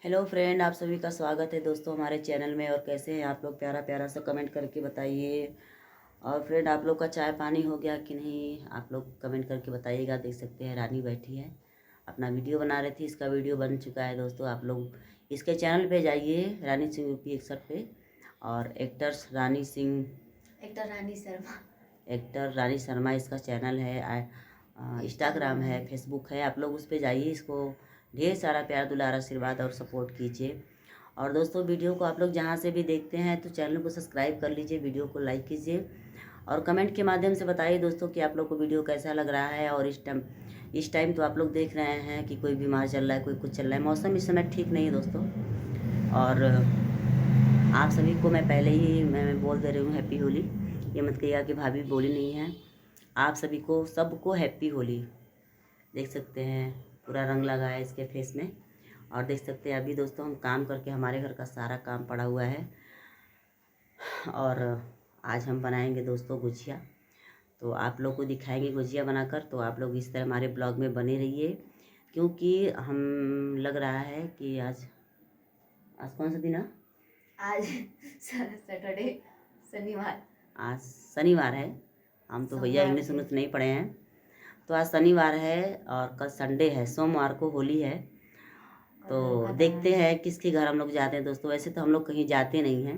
Hello friend, आप सभी का स्वागत है दोस्तों हमारे चैनल में। और कैसे हैं आप लोग? प्यारा प्यारा सा कमेंट करके बताइए। और फ्रेंड, आप लोग का चाय पानी हो गया कि नहीं? आप लोग कमेंट करके बताइएगा। देख सकते हैं रानी बैठी है, अपना वीडियो बना रही थी। इसका वीडियो बन चुका है दोस्तों। आप लोग इसके चैनल पे जाइए, रानी सिंह यूपी 61 पे। और एक्टर रानी शर्मा इसका चैनल है। इंस्टाग्राम है, फेसबुक है। आप लोग उस पर जाइए, इसको ढेर सारा प्यार दुलार आशीर्वाद और सपोर्ट कीजिए। और दोस्तों, वीडियो को आप लोग जहाँ से भी देखते हैं तो चैनल को सब्सक्राइब कर लीजिए, वीडियो को लाइक कीजिए और कमेंट के माध्यम से बताइए दोस्तों कि आप लोग को वीडियो कैसा लग रहा है। और इस टाइम तो आप लोग देख रहे हैं कि कोई बीमार चल रहा है, कोई कुछ चल रहा है। मौसम इस समय ठीक नहीं है दोस्तों। और आप सभी को मैं पहले ही मैं बोल दे रही हूँ हैप्पी होली। ये मत कहिएगा कि भाभी बोली नहीं है। आप सभी को सबको हैप्पी होली। देख सकते हैं पूरा रंग लगा है इसके फेस में। और देख सकते हैं अभी दोस्तों हम काम करके, हमारे घर का सारा काम पड़ा हुआ है। और आज हम बनाएंगे दोस्तों गुजिया। तो आप लोग को दिखाएंगे गुजिया बनाकर। तो आप लोग इस तरह हमारे ब्लॉग में बने रहिए, क्योंकि हम लग रहा है कि आज कौन सा दिन है? आज सैटरडे, शनिवार। आज शनिवार है। हम तो भैया इंग्लिश उंग्लिश नहीं पढ़े हैं। तो आज शनिवार है और कल संडे है, सोमवार को होली है। तो देखते हैं किसके घर हम लोग जाते हैं दोस्तों। वैसे तो हम लोग कहीं जाते नहीं हैं,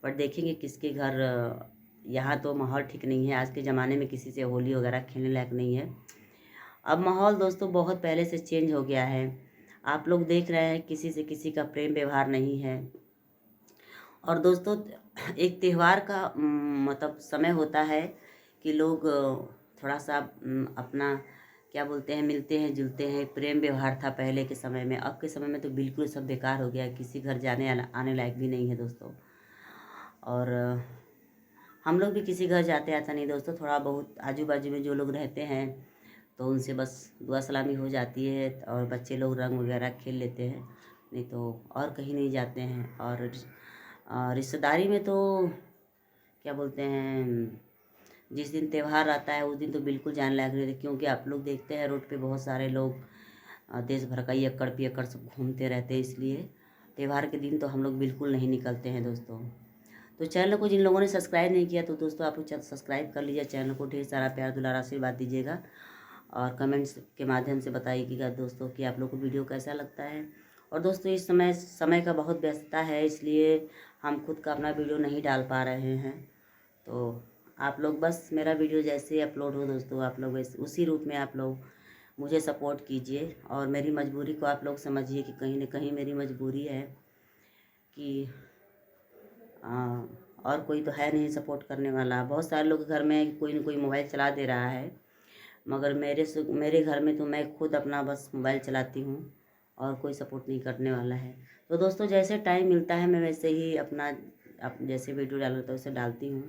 पर देखेंगे किसके घर। यहाँ तो माहौल ठीक नहीं है। आज के ज़माने में किसी से होली वगैरह खेलने लायक नहीं है। अब माहौल दोस्तों बहुत पहले से चेंज हो गया है। आप लोग देख रहे हैं किसी से किसी का प्रेम व्यवहार नहीं है। और दोस्तों, एक त्यौहार का मतलब समय होता है कि लोग थोड़ा सा अपना क्या बोलते हैं, मिलते हैं जुलते हैं। प्रेम व्यवहार था पहले के समय में। अब के समय में तो बिल्कुल सब बेकार हो गया। किसी घर जाने आने लायक भी नहीं है दोस्तों। और हम लोग भी किसी घर जाते आता नहीं दोस्तों। थोड़ा बहुत आजू बाजू में जो लोग रहते हैं तो उनसे बस दुआ सलामी हो जाती है और बच्चे लोग रंग वगैरह खेल लेते हैं, नहीं तो और कहीं नहीं जाते हैं। और रिश्तेदारी में तो क्या बोलते हैं, जिस दिन त्यौहार आता है उस दिन तो बिल्कुल जान लायक नहीं रहती। क्योंकि आप लोग देखते हैं रोड पे बहुत सारे लोग देश भर का एकड़ पियक्कड़ सब घूमते रहते हैं। इसलिए त्यौहार के दिन तो हम लोग बिल्कुल नहीं निकलते हैं दोस्तों। तो चैनल को जिन लोगों ने सब्सक्राइब नहीं किया तो दोस्तों आप लोग सब्सक्राइब कर लीजिए। चैनल को ढेर सारा प्यार दुलारा आशीर्वाद दीजिएगा और कमेंट्स के माध्यम से बताइएगा दोस्तों कि आप लोग को वीडियो कैसा लगता है। और दोस्तों, इस समय का बहुत व्यस्तता है, इसलिए हम खुद का अपना वीडियो नहीं डाल पा रहे हैं। तो आप लोग बस मेरा वीडियो जैसे अपलोड हो दोस्तों, आप लोग वैसे उसी रूप में आप लोग मुझे सपोर्ट कीजिए। और मेरी मजबूरी को आप लोग समझिए कि कहीं ना कहीं मेरी मजबूरी है कि और कोई तो है नहीं सपोर्ट करने वाला। बहुत सारे लोग घर में कोई ना कोई मोबाइल चला दे रहा है, मगर मेरे घर में तो मैं खुद अपना बस मोबाइल चलाती हूँ और कोई सपोर्ट नहीं करने वाला है। तो दोस्तों, जैसे टाइम मिलता है मैं वैसे ही जैसे वीडियो डालता हूँ वैसे डालती हूँ।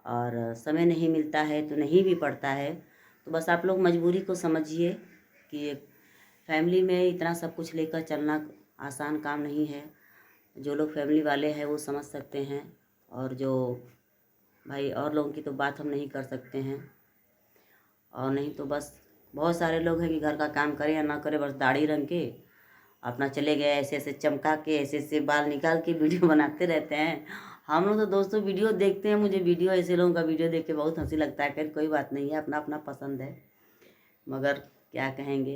और समय नहीं मिलता है तो नहीं भी पड़ता है। तो बस आप लोग मजबूरी को समझिए कि फैमिली में इतना सब कुछ लेकर चलना आसान काम नहीं है। जो लोग फैमिली वाले हैं वो समझ सकते हैं, और जो भाई और लोगों की तो बात हम नहीं कर सकते हैं। और नहीं तो बस बहुत सारे लोग हैं कि घर का काम करें या ना करें, बस दाढ़ी रंग के अपना चले गए, ऐसे ऐसे चमका के ऐसे ऐसे बाल निकाल के वीडियो बनाते रहते हैं। हम लोग तो दोस्तों वीडियो देखते हैं, मुझे वीडियो ऐसे लोगों का वीडियो देख के बहुत हंसी लगता है। खैर कोई बात नहीं है, अपना अपना पसंद है, मगर क्या कहेंगे।